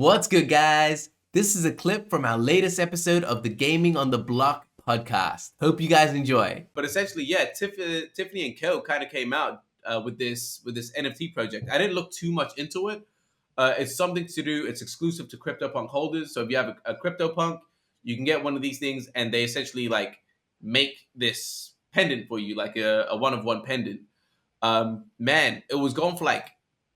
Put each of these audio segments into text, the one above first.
What's good, guys? This is a clip from our latest episode of the Gaming on the Block podcast. Hope you guys enjoy. But essentially, yeah, Tiffany and Co kind of came out with this NFT project. I didn't look too much into it. It's something to do. It's exclusive to CryptoPunk holders. So if you have a CryptoPunk, you can get one of these things, and they essentially like make this pendant for you, like a one-of-one pendant. Man, it was going for like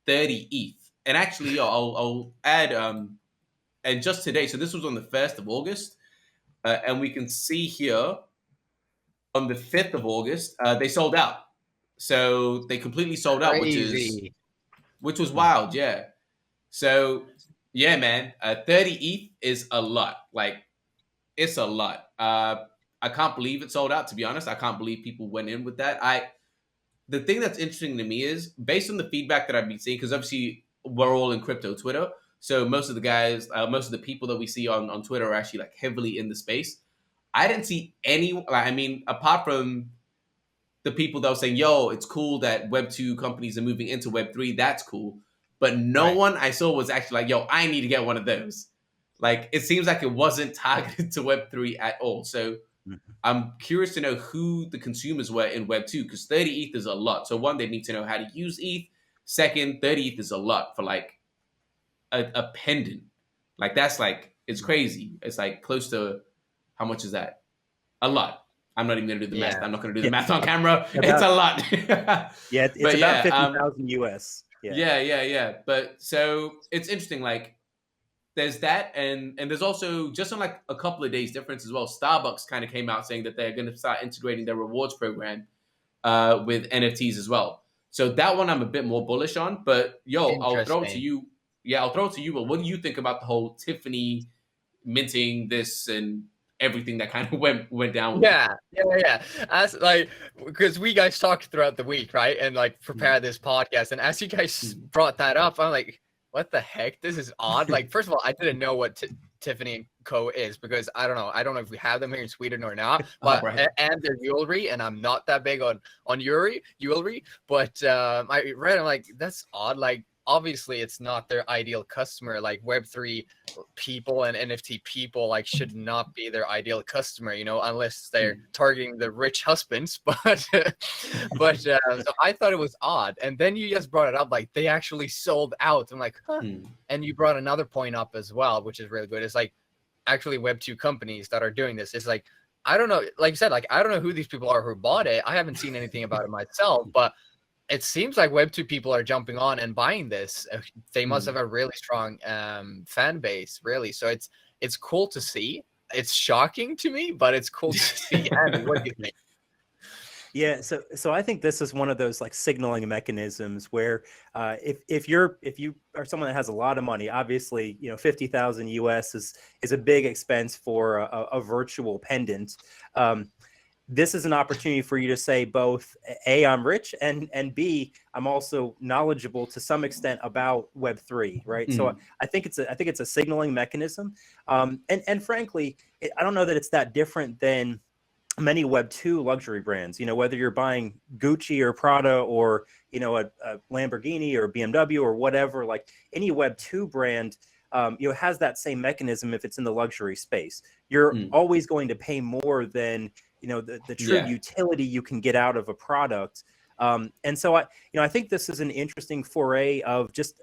30 ETH. And actually, yo, I'll add and just today. So this was on the 1st of August, and we can see here on the 5th of August, they sold out. So they completely sold out, Crazy. which was wild, yeah. So yeah, man, 30 ETH is a lot. Like it's a lot. I can't believe it sold out. To be honest, I can't believe people went in with that. The thing that's interesting to me is based on the feedback that I've been seeing, because obviously we're all in crypto Twitter. So most of the guys, most of the people that we see on Twitter are actually like heavily in the space. I didn't see any, I mean, apart from the people that were saying, yo, it's cool that Web2 companies are moving into Web3. That's cool. But no one I saw was actually like, yo, I need to get one of those. Like, it seems like it wasn't targeted to Web3 at all. So I'm curious to know who the consumers were in Web2 because 30 ETH is a lot. So one, they need to know how to use ETH. Second, 30 ETH is a lot for like a pendant. Like that's like, it's crazy. It's like close to, how much is that? A lot. I'm not even going to do the math. I'm not going to do the math on camera. It's a lot. It's about 50,000 US. Yeah. But so it's interesting. Like there's that. And there's also just on like a couple of days difference as well. Starbucks kind of came out saying that they're going to start integrating their rewards program with NFTs as well. So that one I'm a bit more bullish on, but yo, I'll throw it to you. Yeah, I'll throw it to you. But what do you think about the whole Tiffany minting this and everything that kind of went down? Yeah. As like, because we guys talked throughout the week, right, and like prepared this podcast, and as you guys brought that up, I'm like, what the heck? This is odd. Like, first of all, I didn't know what Tiffany and Co is because I don't know if we have them here in Sweden or not. But and their jewelry, and I'm not that big on jewelry. But I read, I'm like, that's odd. Like, obviously, it's not their ideal customer. Like Web3 people and NFT people like should not be their ideal customer, unless they're targeting the rich husbands. But so I thought it was odd. And then you just brought it up, like they actually sold out. I'm like, huh. And you brought another point up as well, which is really good. It's like actually Web2 companies that are doing this. It's like, I don't know, like you said, like I don't know who these people are who bought it. I haven't seen anything about it myself, but it seems like Web2 people are jumping on and buying this. They must have a really strong fan base, really. So it's cool to see. It's shocking to me, but it's cool to see. Andy, what do you think? Yeah, so I think this is one of those like signaling mechanisms where if you are someone that has a lot of money, obviously 50,000 US is a big expense for a virtual pendant. This is an opportunity for you to say both A, I'm rich, and B, I'm also knowledgeable to some extent about Web3, right? So I think it's a signaling mechanism, and frankly, I don't know that it's that different than many Web2 luxury brands. Whether you're buying Gucci or Prada or a Lamborghini or BMW or whatever, like any Web2 brand. Has that same mechanism if it's in the luxury space. You're always going to pay more than the true utility you can get out of a product. And so I think this is an interesting foray of just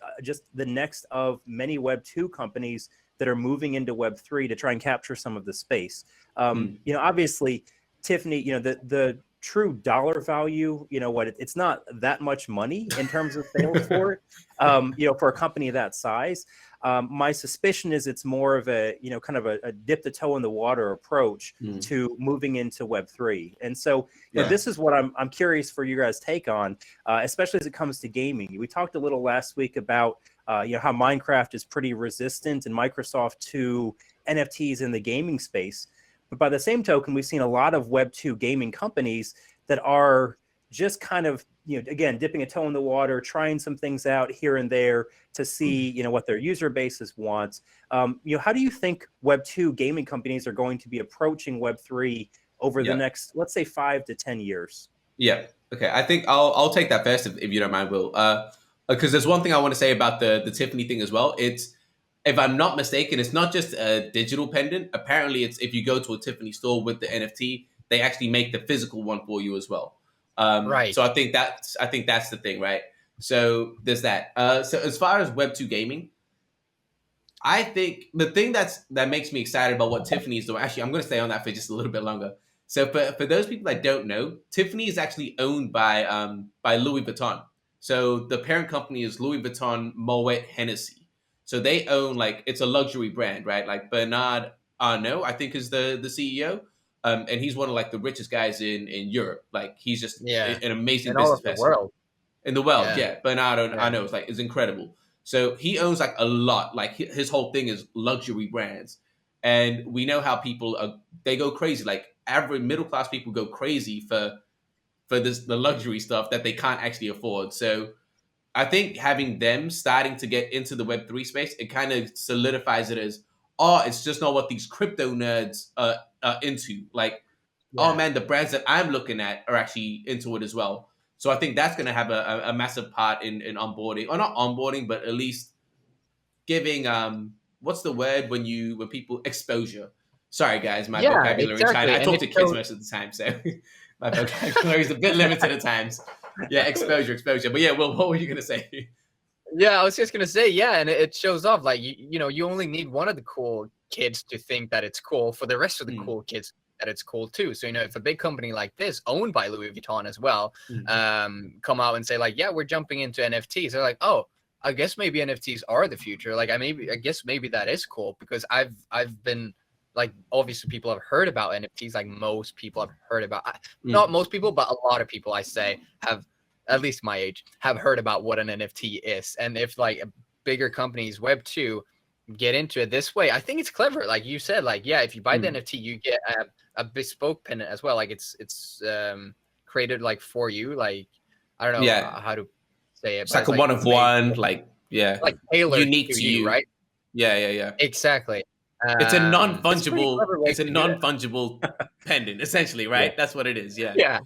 the next of many Web2 companies that are moving into Web3 to try and capture some of the space. Obviously, Tiffany, the true dollar value, it's not that much money in terms of sales for it, for a company that size. My suspicion is it's more of a, kind of a dip the toe in the water approach to moving into Web3. And so this is what I'm curious for you guys' take on, especially as it comes to gaming. We talked a little last week about, how Minecraft is pretty resistant and Microsoft to NFTs in the gaming space. But by the same token, we've seen a lot of Web2 gaming companies that are just kind of, again, dipping a toe in the water, trying some things out here and there to see, what their user bases want. How do you think Web2 gaming companies are going to be approaching Web3 over the next, let's say, 5 to 10 years? Yeah. Okay. I think I'll take that first if you don't mind, Will. Because there's one thing I want to say about the Tiffany thing as well. if I'm not mistaken, it's not just a digital pendant. Apparently, it's if you go to a Tiffany store with the NFT, they actually make the physical one for you as well. Right. So I think that's the thing, right? So there's that. So as far as Web2 gaming, I think the thing that makes me excited about what Tiffany is doing. Actually, I'm going to stay on that for just a little bit longer. So for those people that don't know, Tiffany is actually owned by Louis Vuitton. So the parent company is Louis Vuitton Moet Hennessy. So they own, like, it's a luxury brand, right? Like Bernard Arnault, I think, is the CEO. And he's one of, like, the richest guys in Europe. Like, he's just Yeah. an amazing In all business of the person world. in the world. Yeah. Yeah, Bernard Arnault is incredible. So he owns, like, a lot. Like, his whole thing is luxury brands, and we know how people they go crazy. Like, average middle class people go crazy for the luxury stuff that they can't actually afford. So I think having them starting to get into the Web3 space, it kind of solidifies it as, oh, it's just not what these crypto nerds are into. Like, oh Yeah. man, the brands that I'm looking at are actually into it as well. So I think that's going to have a massive part in onboarding, or not onboarding, but at least giving what's the word when people exposure. Sorry guys, my Yeah, vocabulary in China. exactly. I And talk it to kids shows, most of the time, so my vocabulary is a bit limited at times. Yeah, exposure. But yeah, well, what were you gonna say? yeah, I was just gonna say, yeah, and it shows off. Like you know, you only need one of the cool kids to think that it's cool for the rest of the cool kids that it's cool too. So you know, if a big company like this, owned by Louis Vuitton as well, come out and say like, yeah, we're jumping into NFTs, they're like, oh, I guess maybe NFTs are the future. Like I guess maybe that is cool, because I've been like, obviously people have heard about NFTs. Like most people have heard about, not most people, but a lot of people, I say, have, at least my age, have heard about what an NFT is. And if like bigger companies, Web2, get into it this way, I think it's clever. Like you said, like, yeah, if you buy the NFT, you get a bespoke pendant as well. Like it's created like for you. Like, I don't know how to say it. It's like a one of one, like, yeah, like tailored unique to you, right? Yeah. Exactly. It's a non-fungible. It's It's a non-fungible pendant, essentially, right? Yeah. That's what it is. Yeah. Yeah.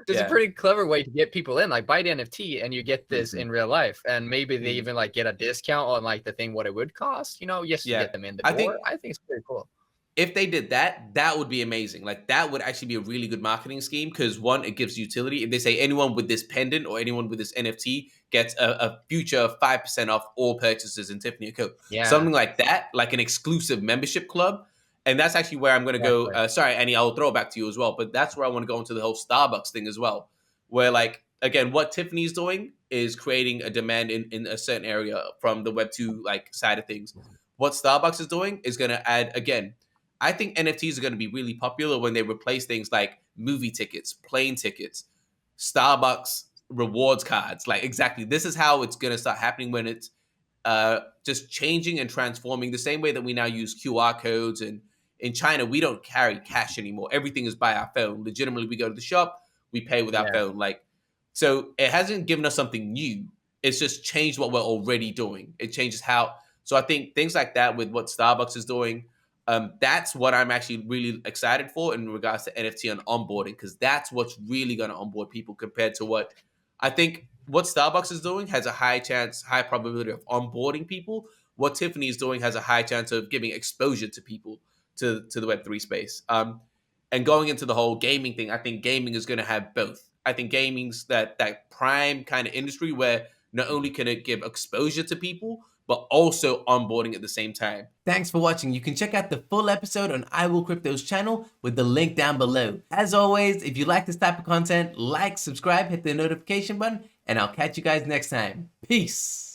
It's a pretty clever way to get people in. Like, buy the NFT and you get this in real life, and maybe they even like get a discount on like the thing what it would cost. You know, just to get them in the door. I think it's pretty cool. If they did that, that would be amazing. Like, that would actually be a really good marketing scheme, because one, it gives utility. If they say anyone with this pendant or anyone with this NFT gets a future 5% off all purchases in Tiffany & Co. Yeah. Something like that, like an exclusive membership club. And that's actually where I'm going to go. Sorry, Annie, I'll throw it back to you as well. But that's where I want to go into the whole Starbucks thing as well. Where, like, again, what Tiffany's doing is creating a demand in a certain area from the Web2 like side of things. What Starbucks is doing is going to add, again, I think NFTs are going to be really popular when they replace things like movie tickets, plane tickets, Starbucks rewards cards. Like, exactly, this is how it's going to start happening, when it's just changing and transforming the same way that we now use QR codes. And in China, we don't carry cash anymore. Everything is by our phone. Legitimately, we go to the shop, we pay with our phone. Like, so it hasn't given us something new. It's just changed what we're already doing. It changes how. So I think things like that with what Starbucks is doing, that's what I'm actually really excited for in regards to NFT and onboarding, because that's what's really going to onboard people compared to what I think what Starbucks is doing has a high probability of onboarding people. What Tiffany is doing has a high chance of giving exposure to people to the Web3 space. And going into the whole gaming thing, I think gaming is going to have both. I think gaming's that prime kind of industry where not only can it give exposure to people, but also onboarding at the same time. Thanks for watching. You can check out the full episode on I Will Crypto's channel with the link down below. As always, if you like this type of content, like, subscribe, hit the notification button, and I'll catch you guys next time. Peace.